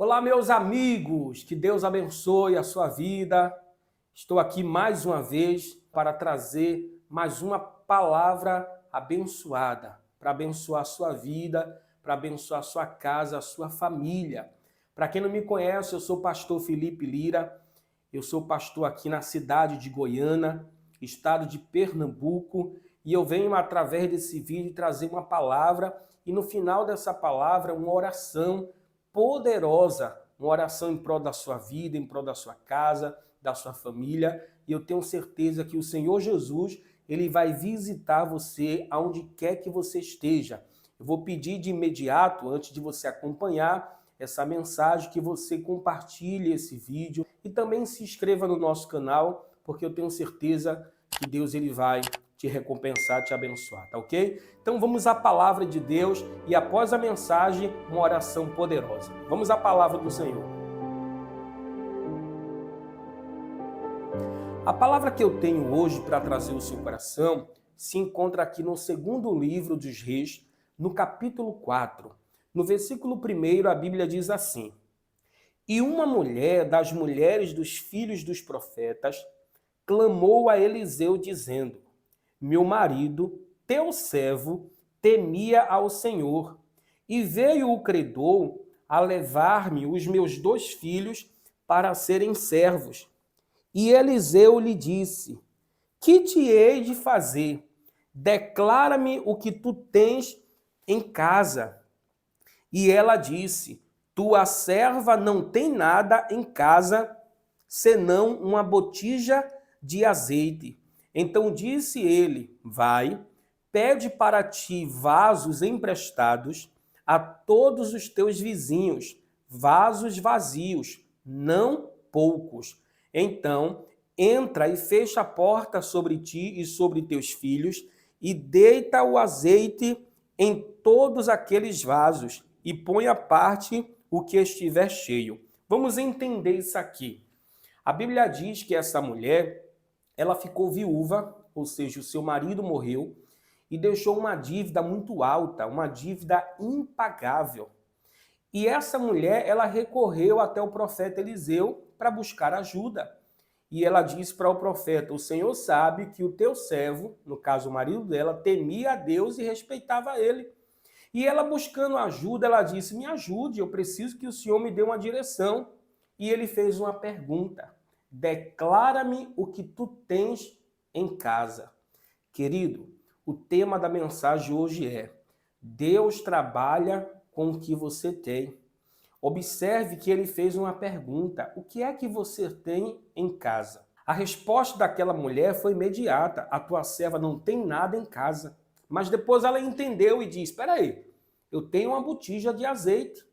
Olá, meus amigos, que Deus abençoe a sua vida. Estou aqui mais uma vez para trazer mais uma palavra abençoada, para abençoar a sua vida, para abençoar a sua casa, a sua família. Para quem não me conhece, eu sou o pastor Felipe Lira, eu sou pastor aqui na cidade de Goiânia, estado de Pernambuco, e eu venho através desse vídeo trazer uma palavra e no final dessa palavra uma oração poderosa, uma oração em prol da sua vida, em prol da sua casa, da sua família, e eu tenho certeza que o Senhor Jesus, ele vai visitar você aonde quer que você esteja. Eu vou pedir de imediato, antes de você acompanhar essa mensagem, que você compartilhe esse vídeo e também se inscreva no nosso canal, porque eu tenho certeza que Deus ele vai te recompensar, te abençoar, tá ok? Então vamos à palavra de Deus e após a mensagem, uma oração poderosa. Vamos à palavra do Senhor. A palavra que eu tenho hoje para trazer ao seu coração se encontra aqui no segundo livro dos Reis, no capítulo 4. No versículo 1, a Bíblia diz assim: E uma mulher das mulheres dos filhos dos profetas clamou a Eliseu dizendo: Meu marido, teu servo, temia ao Senhor, e veio o credor a levar-me os meus 2 filhos para serem servos. E Eliseu lhe disse: Que te hei de fazer? Declara-me o que tu tens em casa. E ela disse: Tua serva não tem nada em casa, senão uma botija de azeite. Então disse ele: Vai, pede para ti vasos emprestados a todos os teus vizinhos, vasos vazios, não poucos. Então entra e fecha a porta sobre ti e sobre teus filhos, e deita o azeite em todos aqueles vasos, e põe à parte o que estiver cheio. Vamos entender isso aqui. A Bíblia diz que essa mulher, ela ficou viúva, ou seja, o seu marido morreu, e deixou uma dívida muito alta, uma dívida impagável. E essa mulher, ela recorreu até o profeta Eliseu para buscar ajuda. E ela disse para o profeta: O Senhor sabe que o teu servo, no caso o marido dela, temia a Deus e respeitava ele. E ela buscando ajuda, ela disse: Me ajude, eu preciso que o Senhor me dê uma direção. E ele fez uma pergunta: Declara-me o que tu tens em casa. Querido, o tema da mensagem hoje é: Deus trabalha com o que você tem. Observe que ele fez uma pergunta: o que é que você tem em casa? A resposta daquela mulher foi imediata: a tua serva não tem nada em casa. Mas depois ela entendeu e disse: espera aí, eu tenho uma botija de azeite.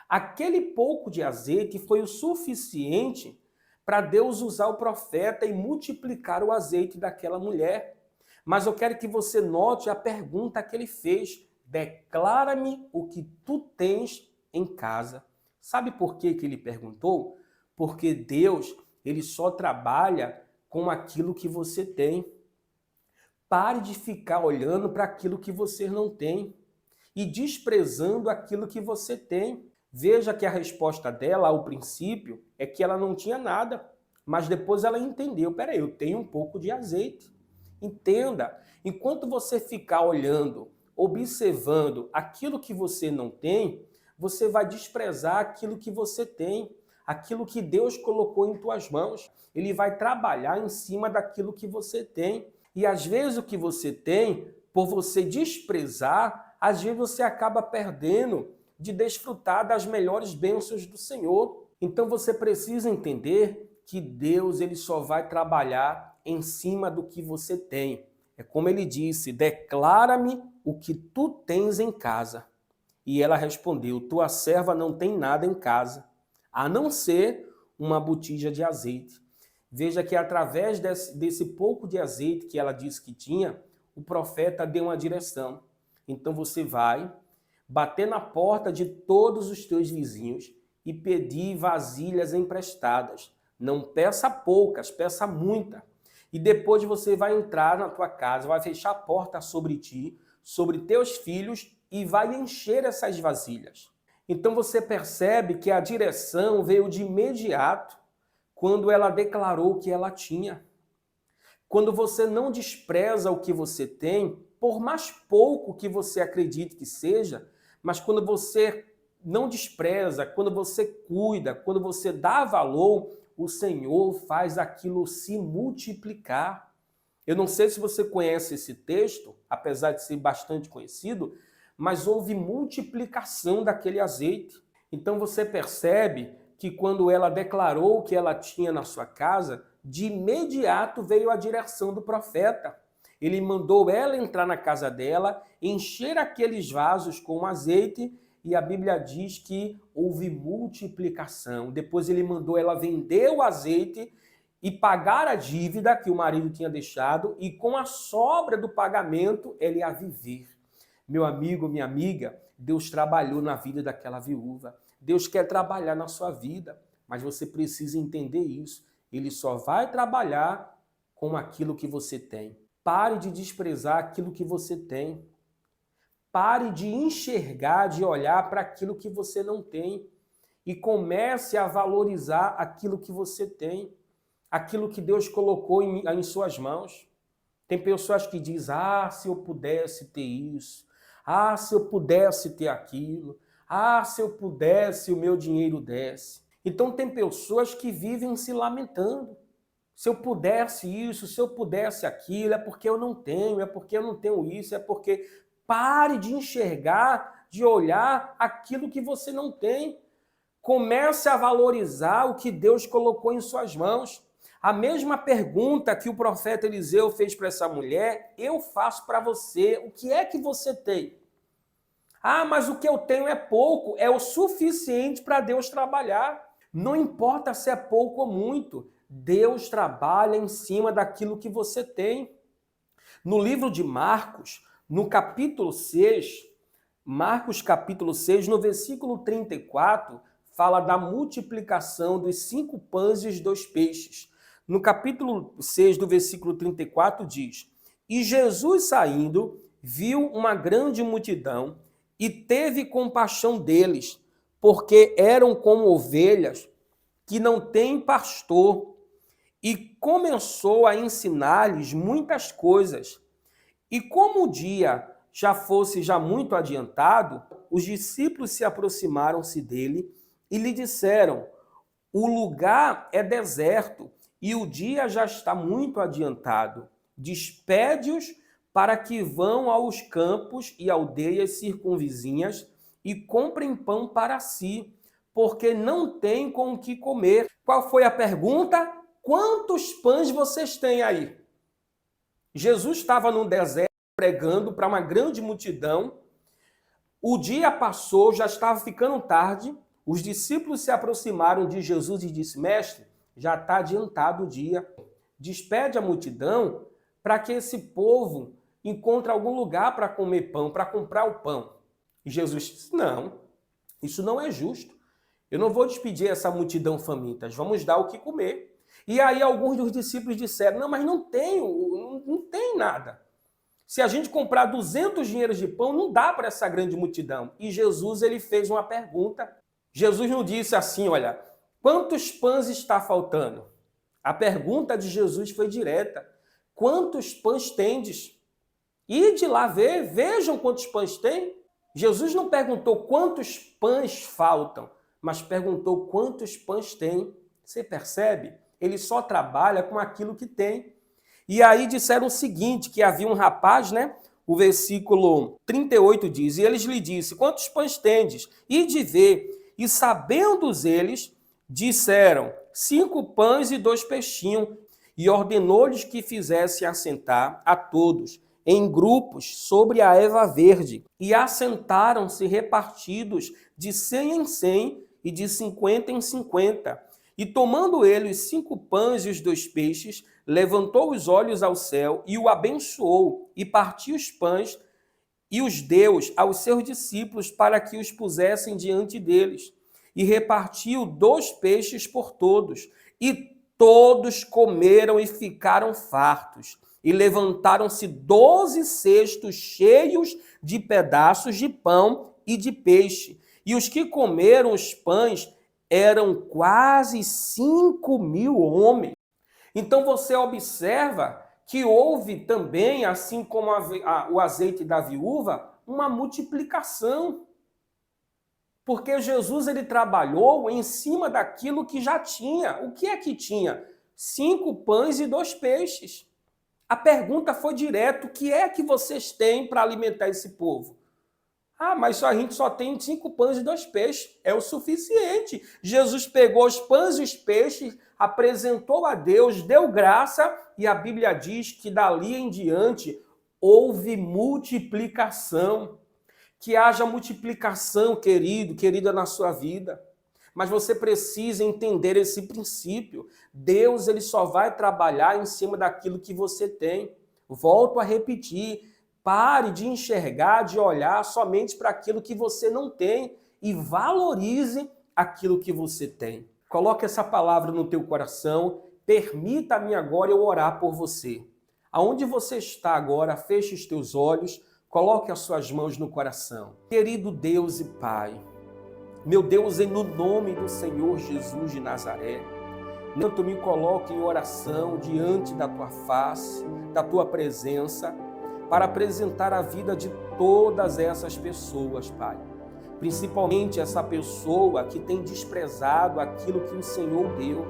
Aquele pouco de azeite foi o suficiente para Deus usar o profeta e multiplicar o azeite daquela mulher. Mas eu quero que você note a pergunta que ele fez: declara-me o que tu tens em casa. Sabe por que ele perguntou? Porque Deus, ele só trabalha com aquilo que você tem. Pare de ficar olhando para aquilo que você não tem e desprezando aquilo que você tem. Veja que a resposta dela ao princípio é que ela não tinha nada, mas depois ela entendeu: peraí, eu tenho um pouco de azeite. Entenda, enquanto você ficar olhando, observando aquilo que você não tem, você vai desprezar aquilo que você tem, aquilo que Deus colocou em tuas mãos. Ele vai trabalhar em cima daquilo que você tem. E às vezes o que você tem, por você desprezar, às vezes você acaba perdendo de desfrutar das melhores bênçãos do Senhor. Então você precisa entender que Deus ele só vai trabalhar em cima do que você tem. É como ele disse: declara-me o que tu tens em casa. E ela respondeu: tua serva não tem nada em casa, a não ser uma botija de azeite. Veja que através desse pouco de azeite que ela disse que tinha, o profeta deu uma direção. Então você vai bater na porta de todos os teus vizinhos e pedir vasilhas emprestadas. Não peça poucas, peça muita. E depois você vai entrar na tua casa, vai fechar a porta sobre ti, sobre teus filhos, e vai encher essas vasilhas. Então você percebe que a direção veio de imediato quando ela declarou o que ela tinha. Quando você não despreza o que você tem, por mais pouco que você acredite que seja, mas quando você não despreza, quando você cuida, quando você dá valor, o Senhor faz aquilo se multiplicar. Eu não sei se você conhece esse texto, apesar de ser bastante conhecido, mas houve multiplicação daquele azeite. Então você percebe que quando ela declarou o que ela tinha na sua casa, de imediato veio a direção do profeta. Ele mandou ela entrar na casa dela, encher aqueles vasos com azeite, e a Bíblia diz que houve multiplicação. Depois ele mandou ela vender o azeite e pagar a dívida que o marido tinha deixado, e com a sobra do pagamento ele ia viver. Meu amigo, minha amiga, Deus trabalhou na vida daquela viúva. Deus quer trabalhar na sua vida, mas você precisa entender isso. Ele só vai trabalhar com aquilo que você tem. Pare de desprezar aquilo que você tem. Pare de enxergar, de olhar para aquilo que você não tem. E comece a valorizar aquilo que você tem. Aquilo que Deus colocou em suas mãos. Tem pessoas que dizem, se eu pudesse ter isso. Se eu pudesse ter aquilo. Se eu pudesse, o meu dinheiro desse. Então tem pessoas que vivem se lamentando. Se eu pudesse isso, se eu pudesse aquilo, é porque eu não tenho, é porque eu não tenho isso, é porque... Pare de enxergar, de olhar aquilo que você não tem. Comece a valorizar o que Deus colocou em suas mãos. A mesma pergunta que o profeta Eliseu fez para essa mulher, eu faço para você. O que é que você tem? Mas o que eu tenho é pouco, é o suficiente para Deus trabalhar. Não importa se é pouco ou muito, Deus trabalha em cima daquilo que você tem. No livro de Marcos, no capítulo 6, Marcos capítulo 6, no versículo 34, fala da multiplicação dos 5 pães e os 2 peixes. No capítulo 6, do versículo 34, diz: E Jesus saindo, viu uma grande multidão e teve compaixão deles, porque eram como ovelhas que não têm pastor, e começou a ensinar-lhes muitas coisas. E como o dia já fosse muito adiantado, os discípulos se aproximaram-se dele e lhe disseram: o lugar é deserto e o dia já está muito adiantado. Despede-os para que vão aos campos e aldeias circunvizinhas e comprem pão para si, porque não têm com o que comer. Qual foi a pergunta? Quantos pães vocês têm aí? Jesus estava no deserto pregando para uma grande multidão. O dia passou, já estava ficando tarde. Os discípulos se aproximaram de Jesus e disse: Mestre, já está adiantado o dia. Despede a multidão para que esse povo encontre algum lugar para comer pão, para comprar o pão. E Jesus disse: Não, isso não é justo. Eu não vou despedir essa multidão faminta, vamos dar o que comer. E aí alguns dos discípulos disseram: Não, mas não tem nada. Se a gente comprar 200 dinheiros de pão, não dá para essa grande multidão. E Jesus, ele fez uma pergunta. Jesus não disse assim, olha, quantos pães está faltando? A pergunta de Jesus foi direta. Quantos pães tendes? Ide lá ver, vejam quantos pães tem. Jesus não perguntou quantos pães faltam, mas perguntou quantos pães tem. Você percebe? Ele só trabalha com aquilo que tem. E aí disseram o seguinte, que havia um rapaz, né? O versículo 38 diz, e eles lhe disse, quantos pães tendes? Ide ver. E sabendo eles, disseram, 5 pães e 2 peixinhos. E ordenou-lhes que fizessem assentar a todos em grupos sobre a erva verde. E assentaram-se repartidos de 100 em 100 e de 50 em 50. E tomando ele os 5 pães e os 2 peixes, levantou os olhos ao céu e o abençoou, e partiu os pães e os deu aos seus discípulos para que os pusessem diante deles. E repartiu 2 peixes por todos. E todos comeram e ficaram fartos. E levantaram-se 12 cestos cheios de pedaços de pão e de peixe. E os que comeram os pães eram quase 5.000 homens. Então você observa que houve também, assim como o azeite da viúva, uma multiplicação. Porque Jesus ele trabalhou em cima daquilo que já tinha. O que é que tinha? 5 pães e 2 peixes. A pergunta foi direta: o que é que vocês têm para alimentar esse povo? Ah, mas a gente só tem 5 pães e 2 peixes. É o suficiente. Jesus pegou os pães e os peixes, apresentou a Deus, deu graça, e a Bíblia diz que dali em diante houve multiplicação. Que haja multiplicação, querido, querida, na sua vida. Mas você precisa entender esse princípio. Deus ele só vai trabalhar em cima daquilo que você tem. Volto a repetir. Pare de enxergar, de olhar somente para aquilo que você não tem e valorize aquilo que você tem. Coloque essa palavra no teu coração. Permita-me agora eu orar por você. Aonde você está agora, feche os teus olhos, coloque as suas mãos no coração. Querido Deus e Pai, meu Deus, no nome do Senhor Jesus de Nazaré, tanto me coloque em oração diante da tua face, da tua presença, para apresentar a vida de todas essas pessoas, Pai. Principalmente essa pessoa que tem desprezado aquilo que o Senhor deu,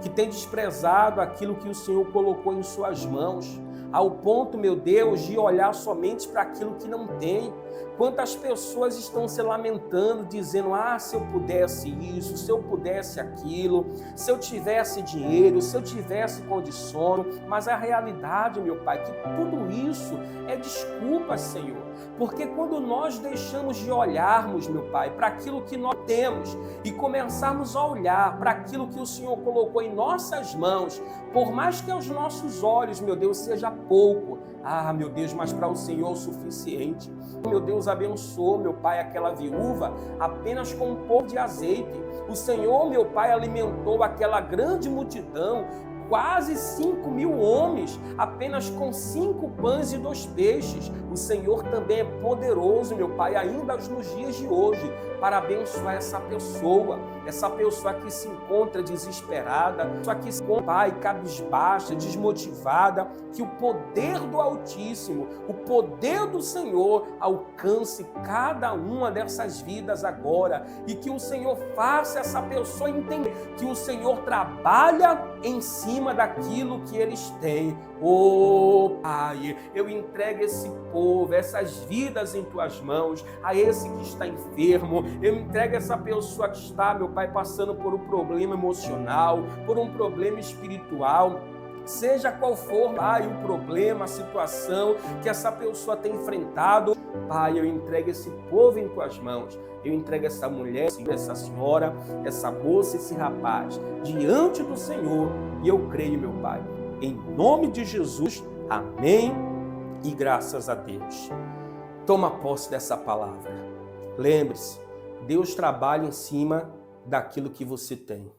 que tem desprezado aquilo que o Senhor colocou em suas mãos, ao ponto, meu Deus, de olhar somente para aquilo que não tem. Quantas pessoas estão se lamentando, dizendo: ah, se eu pudesse isso, se eu pudesse aquilo, se eu tivesse dinheiro, se eu tivesse condições. Mas a realidade, meu Pai, que tudo isso é desculpa, Senhor. Porque quando nós deixamos de olharmos, meu Pai, para aquilo que nós temos e começarmos a olhar para aquilo que o Senhor colocou em nossas mãos, por mais que aos nossos olhos, meu Deus, seja pouco, ah, meu Deus, mas para o Senhor é o suficiente. Meu Deus, abençoou, meu Pai, aquela viúva apenas com um pouco de azeite. O Senhor, meu Pai, alimentou aquela grande multidão, quase 5.000 homens, apenas com 5 pães e 2 peixes. O Senhor também é poderoso, meu Pai, ainda nos dias de hoje, para abençoar essa pessoa que se encontra desesperada, só que se encontra, Pai, cabisbaixa, desmotivada, que o poder do Altíssimo, o poder do Senhor alcance cada uma dessas vidas agora, e que o Senhor faça essa pessoa entender que o Senhor trabalha em cima daquilo que eles têm. Oh, Pai, eu entrego esse povo, essas vidas em tuas mãos, a esse que está enfermo, eu entrego essa pessoa que está, meu Pai, passando por um problema emocional, por um problema espiritual. Seja qual for, Pai, o problema, a situação que essa pessoa tem enfrentado, Pai, eu entrego esse povo em tuas mãos. Eu entrego essa mulher, essa senhora, essa moça, esse rapaz, diante do Senhor. E eu creio, meu Pai, em nome de Jesus, amém e graças a Deus. Toma posse dessa palavra. Lembre-se, Deus trabalha em cima daquilo que você tem.